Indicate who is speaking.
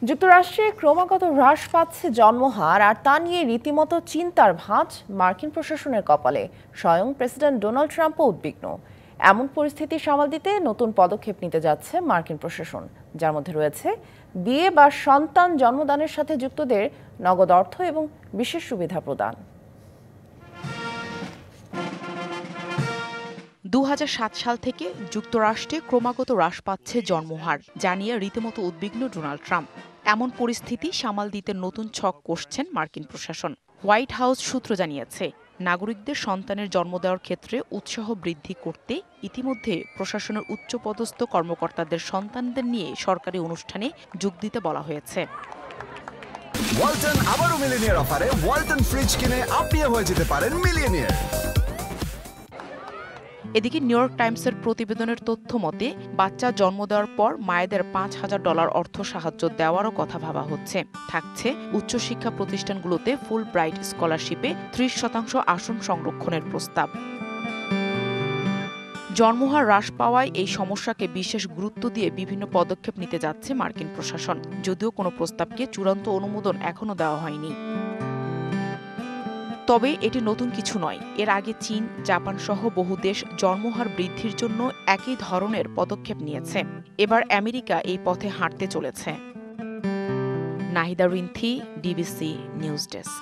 Speaker 1: যুক্তরাষ্ট্রে ক্রমাগত হ্রাস পাচ্ছে জন্মহার, আর তা নিয়ে রীতিমতো চিন্তার ভাঁজ মার্কিন প্রশাসনের কপালে। স্বয়ং প্রেসিডেন্ট ডোনাল্ড ট্রাম্পও উদ্বিগ্ন। এমন পরিস্থিতি সামাল দিতে নতুন পদক্ষেপ নিতে যাচ্ছে মার্কিন প্রশাসন, যার মধ্যে রয়েছে বিয়ে বা সন্তান জন্মদানের সাথে যুক্তদের নগদ অর্থ এবং বিশেষ সুবিধা প্রদান।
Speaker 2: ২০০৭ সাল থেকে যুক্তরাষ্ট্রে ক্রমাগত হ্রাস পাচ্ছে জন্মহার, জানিয়ে রীতিমতো উদ্বিগ্ন ডোনাল্ড ট্রাম্প। এমন পরিস্থিতি সামাল দিতে নতুন ছক কষছেন মার্কিন প্রশাসন। হোয়াইট হাউস সূত্র জানিয়েছে, নাগরিকদের সন্তানের জন্ম দেওয়ার ক্ষেত্রে উৎসাহ বৃদ্ধি করতে ইতিমধ্যে প্রশাসনের উচ্চপদস্থ কর্মকর্তাদের সন্তানদের নিয়ে সরকারি অনুষ্ঠানে যোগ দিতে বলা হয়েছে।
Speaker 3: ওয়ালটন আবারও মিলিয়নিয়ার অফারে ওয়ালটন ফ্রিজ কিনে আপনিও হয়ে যেতে পারেন মিলিয়নিয়ার।
Speaker 2: এদিকে নিউ ইয়র্ক টাইমসের প্রতিবেদনের তথ্য মতে, বাচ্চা জন্ম দেওয়ার পর মায়েদের $৫,০০০ অর্থ সাহায্য দেওয়ারও কথা ভাবা হচ্ছে। থাকছে উচ্চশিক্ষা প্রতিষ্ঠানগুলোতে ফুল ব্রাইট স্কলারশিপে ৩০% আসন সংরক্ষণের প্রস্তাব। জন্মহার হ্রাস পাওয়ায় এই সমস্যাকে বিশেষ গুরুত্ব দিয়ে বিভিন্ন পদক্ষেপ নিতে যাচ্ছে মার্কিন প্রশাসন, যদিও কোনো প্রস্তাবকে চূড়ান্ত অনুমোদন এখনও দেওয়া হয়নি। তবে এটি নতুন কিছু নয়। এর আগে চীন, জাপান সহ বহু দেশ জন্মহার বৃদ্ধির জন্য একই ধরনের পদক্ষেপ নিয়েছে। এবার আমেরিকা এই পথে হাঁটতে চলেছে। Nahida Rinthi, DBC news desk.